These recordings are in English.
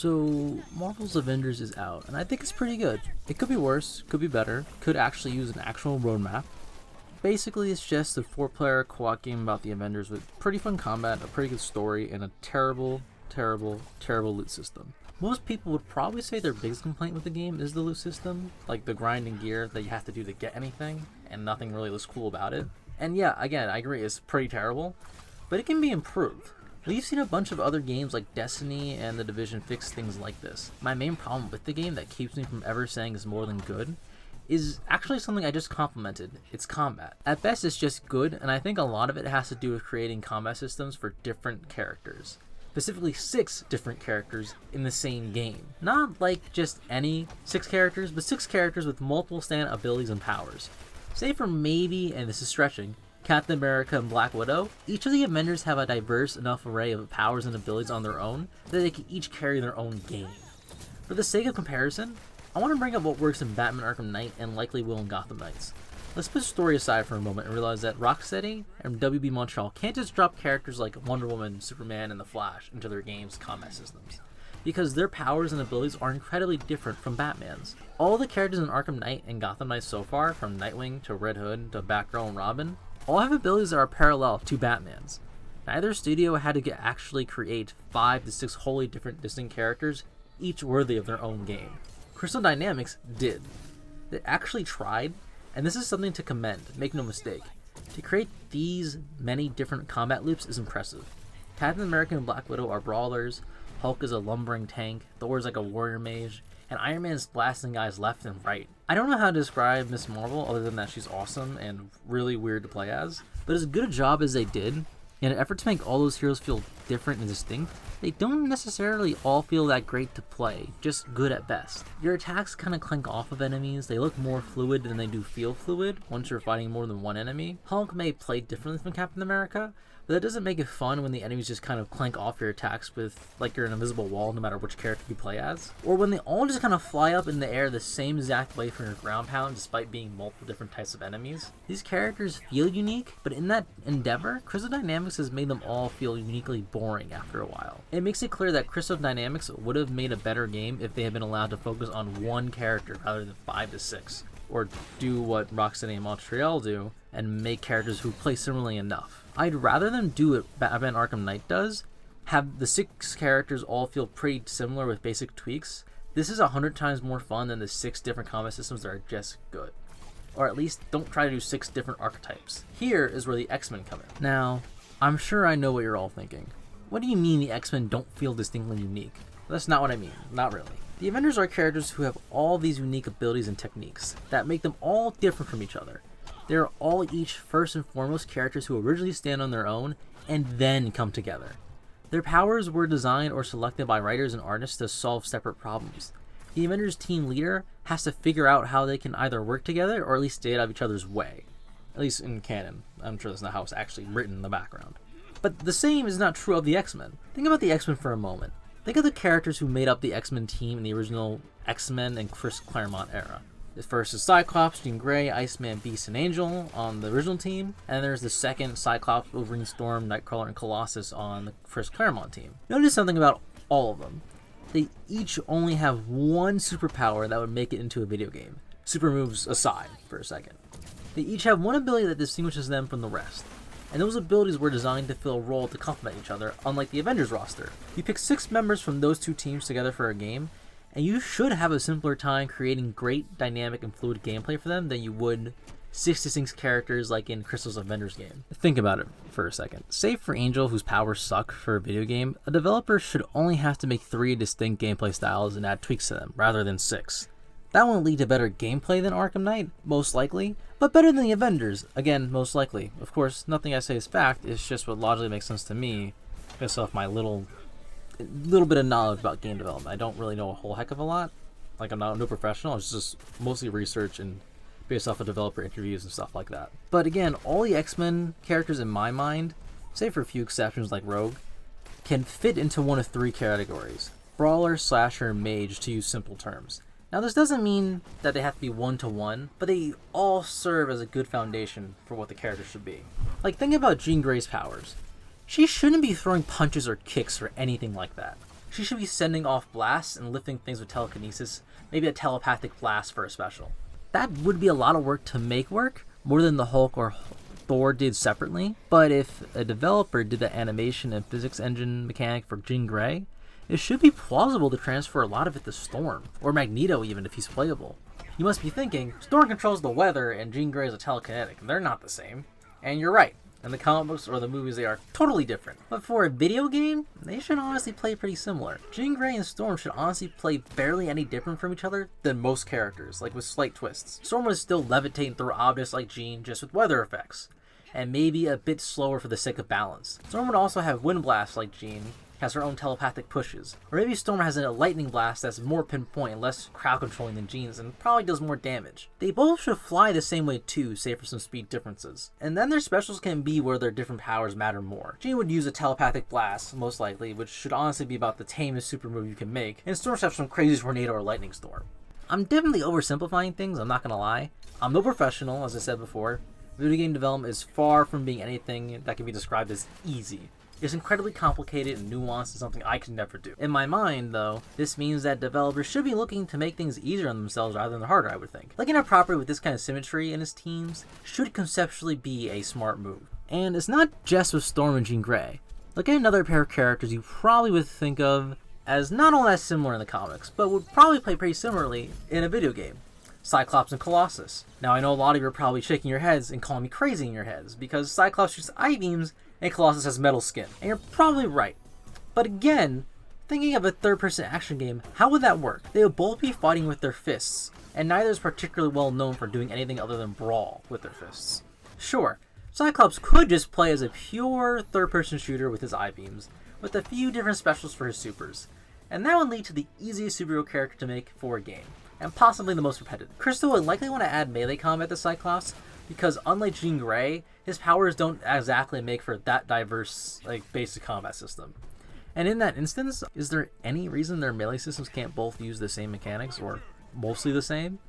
So, Marvel's Avengers is out, and I think it's pretty good. It could be worse, could be better, could actually use an actual roadmap. Basically, it's just a 4-player co-op game about the Avengers with pretty fun combat, a pretty good story, and a terrible loot system. Most people would probably say their biggest complaint with the game is the loot system, like the grinding gear that you have to do to get anything, and nothing really looks cool about it. And yeah, again, I agree, it's pretty terrible, but it can be improved. We've seen a bunch of other games like Destiny and The Division fix things like this. My main problem with the game that keeps me from ever saying it's more than good is actually something I just complimented. It's combat. At best, it's just good, and I think a lot of it has to do with creating combat systems for different characters. Specifically 6 different characters in the same game. Not like just any 6 characters, but 6 characters with multiple stand abilities and powers. Say for maybe, and this is stretching, Captain America and Black Widow, each of the Avengers have a diverse enough array of powers and abilities on their own that they can each carry their own game. For the sake of comparison, I want to bring up what works in Batman Arkham Knight and likely will in Gotham Knights. Let's put story aside for a moment and realize that Rocksteady and WB Montreal can't just drop characters like Wonder Woman, Superman, and The Flash into their game's combat systems, because their powers and abilities are incredibly different from Batman's. All the characters in Arkham Knight and Gotham Knights so far, from Nightwing to Red Hood to Batgirl and Robin, all have abilities that are parallel to Batman's. Neither studio had to actually create 5 to 6 wholly different distinct characters, each worthy of their own game. Crystal Dynamics did. They actually tried, and this is something to commend, make no mistake. To create these many different combat loops is impressive. Captain America and Black Widow are brawlers, Hulk is a lumbering tank, Thor is like a warrior mage, and Iron Man is blasting guys left and right. I don't know how to describe Ms. Marvel other than that she's awesome and really weird to play as, but as good a job as they did, in an effort to make all those heroes feel different and distinct, they don't necessarily all feel that great to play, just good at best. Your attacks kind of clank off of enemies, they look more fluid than they do feel fluid once you're fighting more than one enemy. Hulk may play differently from Captain America, but that doesn't make it fun when the enemies just kind of clank off your attacks with like you're an invisible wall no matter which character you play as. Or when they all just kind of fly up in the air the same exact way for your ground pound despite being multiple different types of enemies. These characters feel unique, but in that endeavor, Crystal Dynamics has made them all feel uniquely boring after a while. It makes it clear that Crystal Dynamics would have made a better game if they had been allowed to focus on one character rather than 5 to 6. Or do what Rocksteady and Montreal do and make characters who play similarly enough. I'd rather them do what Batman Arkham Knight does, have the 6 characters all feel pretty similar with basic tweaks. This is 100 times more fun than the 6 different combat systems that are just good. Or at least don't try to do 6 different archetypes. Here is where the X-Men come in. Now, I'm sure I know what you're all thinking. What do you mean the X-Men don't feel distinctly unique? That's not what I mean, not really. The Avengers are characters who have all these unique abilities and techniques that make them all different from each other. They are all each first and foremost characters who originally stand on their own and then come together. Their powers were designed or selected by writers and artists to solve separate problems. The Avengers team leader has to figure out how they can either work together or at least stay out of each other's way. At least in canon. I'm sure that's not how it's actually written in the background. But the same is not true of the X-Men. Think about the X-Men for a moment. Think of the characters who made up the X-Men team in the original X-Men and Chris Claremont era. The first is Cyclops, Jean Grey, Iceman, Beast, and Angel on the original team, and then there's the second Cyclops, Wolverine, Storm, Nightcrawler, and Colossus on the Chris Claremont team. Notice something about all of them. They each only have one superpower that would make it into a video game. Super moves aside for a second. They each have one ability that distinguishes them from the rest. And those abilities were designed to fill a role to complement each other, unlike the Avengers roster. You pick 6 members from those 2 teams together for a game, and you should have a simpler time creating great, dynamic, and fluid gameplay for them than you would 6 distinct characters like in Crystal's Avengers game. Think about it for a second. Save for Angel, whose powers suck for a video game, a developer should only have to make 3 distinct gameplay styles and add tweaks to them, rather than 6. That won't lead to better gameplay than Arkham Knight, most likely, but better than the Avengers, again, most likely. Of course, nothing I say is fact, it's just what logically makes sense to me, based off my little bit of knowledge about game development. I don't really know a whole heck of a lot. Like, I'm no professional, it's just mostly research and based off of developer interviews and stuff like that. But again, all the X-Men characters in my mind, save for a few exceptions like Rogue, can fit into one of 3 categories. Brawler, Slasher, Mage, to use simple terms. Now, this doesn't mean that they have to be one-to-one, but they all serve as a good foundation for what the character should be. Like, think about Jean Grey's powers. She shouldn't be throwing punches or kicks or anything like that. She should be sending off blasts and lifting things with telekinesis, maybe a telepathic blast for a special. That would be a lot of work to make work, more than the Hulk or Thor did separately, but if a developer did the animation and physics engine mechanic for Jean Grey, it should be plausible to transfer a lot of it to Storm, or Magneto even if he's playable. You must be thinking, Storm controls the weather and Jean Grey is a telekinetic, and they're not the same. And you're right, in the comic books or the movies they are totally different. But for a video game, they should honestly play pretty similar. Jean Grey and Storm should honestly play barely any different from each other than most characters, like with slight twists. Storm would still levitate and throw objects like Jean, just with weather effects, and maybe a bit slower for the sake of balance. Storm would also have wind blasts like Jean, has her own telepathic pushes. Or maybe Storm has a lightning blast that's more pinpoint and less crowd controlling than Jean's and probably does more damage. They both should fly the same way too, save for some speed differences. And then their specials can be where their different powers matter more. Jean would use a telepathic blast, most likely, which should honestly be about the tamest super move you can make, and Storm should have some crazy tornado or lightning storm. I'm definitely oversimplifying things, I'm not gonna lie. I'm no professional, as I said before. Video game development is far from being anything that can be described as easy. It's incredibly complicated and nuanced and something I could never do. In my mind, though, this means that developers should be looking to make things easier on themselves rather than harder, I would think. Looking at a property with this kind of symmetry in its teams should conceptually be a smart move. And it's not just with Storm and Jean Grey. Look at another pair of characters you probably would think of as not all that similar in the comics, but would probably play pretty similarly in a video game. Cyclops and Colossus. Now I know a lot of you are probably shaking your heads and calling me crazy in your heads, because Cyclops shoots I-beams and Colossus has metal skin. And you're probably right. But again, thinking of a third-person action game, how would that work? They would both be fighting with their fists, and neither is particularly well known for doing anything other than brawl with their fists. Sure, Cyclops could just play as a pure third-person shooter with his I-beams, with a few different specials for his supers, and that would lead to the easiest superhero character to make for a game, and possibly the most repetitive. Crystal would likely want to add melee combat to Cyclops, because unlike Jean Grey, his powers don't exactly make for that diverse, basic combat system. And in that instance, is there any reason their melee systems can't both use the same mechanics, or mostly the same?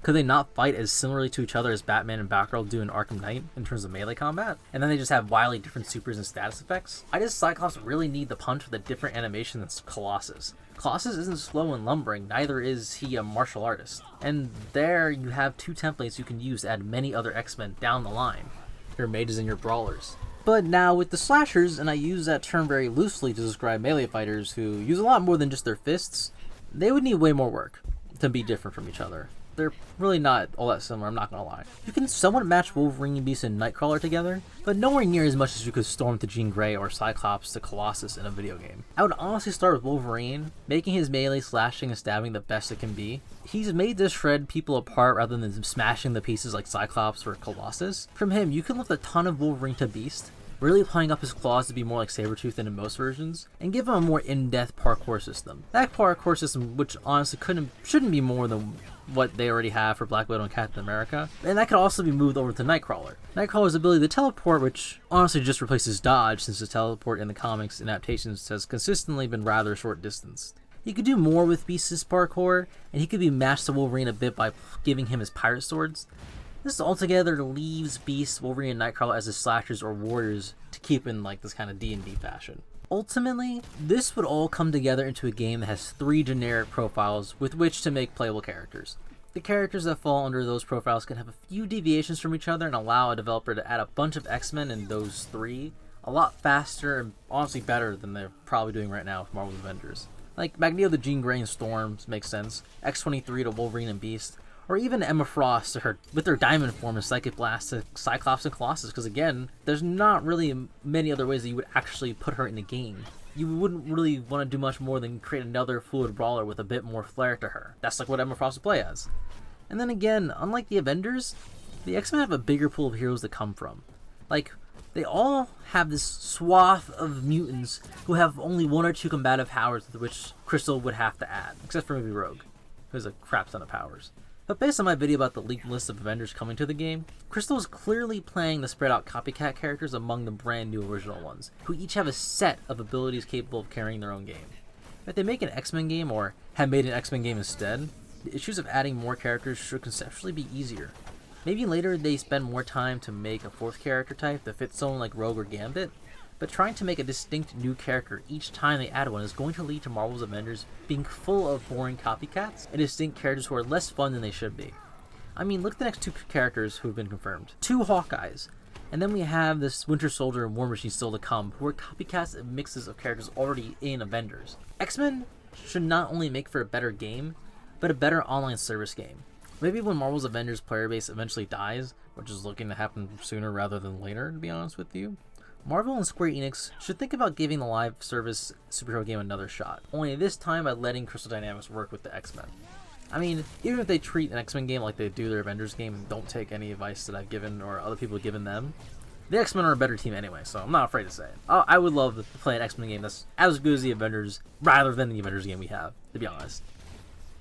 Could they not fight as similarly to each other as Batman and Batgirl do in Arkham Knight in terms of melee combat? And then they just have wildly different supers and status effects? Why does Cyclops really need the punch with a different animation than Colossus? Colossus isn't slow and lumbering, neither is he a martial artist. And there you have two templates you can use to add many other X-Men down the line. Your mages and your brawlers. But now with the slashers, and I use that term very loosely to describe melee fighters who use a lot more than just their fists, they would need way more work to be different from each other. They're really not all that similar, I'm not gonna lie. You can somewhat match Wolverine, Beast, and Nightcrawler together, but nowhere near as much as you could Storm to Jean Grey or Cyclops to Colossus in a video game. I would honestly start with Wolverine, making his melee slashing and stabbing the best it can be. He's made to shred people apart rather than smashing the pieces like Cyclops or Colossus. From him, you can lift a ton of Wolverine to Beast, really playing up his claws to be more like Sabretooth than in most versions, and give him a more in-depth parkour system. That parkour system, which honestly shouldn't be more than what they already have for Black Widow and Captain America, and that could also be moved over to Nightcrawler. Nightcrawler's ability to teleport, which honestly just replaces dodge since his teleport in the comics and adaptations has consistently been rather short distance. He could do more with Beast's parkour, and he could be matched to Wolverine a bit by giving him his pirate swords. This altogether leaves Beast, Wolverine, and Nightcrawler as his slashers or warriors to keep in this kind of D&D fashion. Ultimately, this would all come together into a game that has 3 generic profiles with which to make playable characters. The characters that fall under those profiles can have a few deviations from each other and allow a developer to add a bunch of X-Men in those 3 a lot faster and honestly better than they're probably doing right now with Marvel's Avengers. Like Magneto to Jean Grey and Storm makes sense, X-23 to Wolverine and Beast, or even Emma Frost to her with their diamond form and Psychic Blast to Cyclops and Colossus, because again, there's not really many other ways that you would actually put her in the game. You wouldn't really want to do much more than create another fluid brawler with a bit more flair to her. That's like what Emma Frost would play as. And then again, unlike the Avengers, the X-Men have a bigger pool of heroes to come from. They all have this swath of mutants who have only 1 or 2 combative powers to which Crystal would have to add, except for maybe Rogue, who has a crap ton of powers. But based on my video about the leaked list of Avengers coming to the game, Crystal is clearly playing the spread out copycat characters among the brand new original ones, who each have a set of abilities capable of carrying their own game. If they make an X-Men game, or have made an X-Men game instead, the issues of adding more characters should conceptually be easier. Maybe later they spend more time to make a 4th character type that fits someone like Rogue or Gambit, but trying to make a distinct new character each time they add one is going to lead to Marvel's Avengers being full of boring copycats and distinct characters who are less fun than they should be. I mean, look at the next 2 characters who have been confirmed. 2 Hawkeyes. And then we have this Winter Soldier and War Machine still to come, who are copycats and mixes of characters already in Avengers. X-Men should not only make for a better game, but a better online service game. Maybe when Marvel's Avengers player base eventually dies, which is looking to happen sooner rather than later, to be honest with you, Marvel and Square Enix should think about giving the live service superhero game another shot, only this time by letting Crystal Dynamics work with the X-Men. I mean, even if they treat an X-Men game like they do their Avengers game and don't take any advice that I've given or other people have given them, the X-Men are a better team anyway, so I'm not afraid to say it. I would love to play an X-Men game that's as good as the Avengers, rather than the Avengers game we have, to be honest.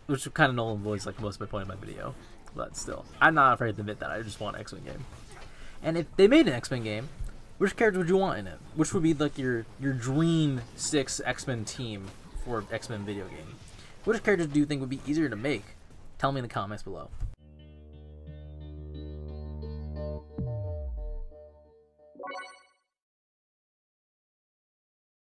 Which kind of null and voids like most of my point in my video. But still, I'm not afraid to admit that. I just want an X-Men game. And if they made an X-Men game, which character would you want in it? Which would be like your dream 6 X-Men team for X-Men video game? Which characters do you think would be easier to make? Tell me in the comments below.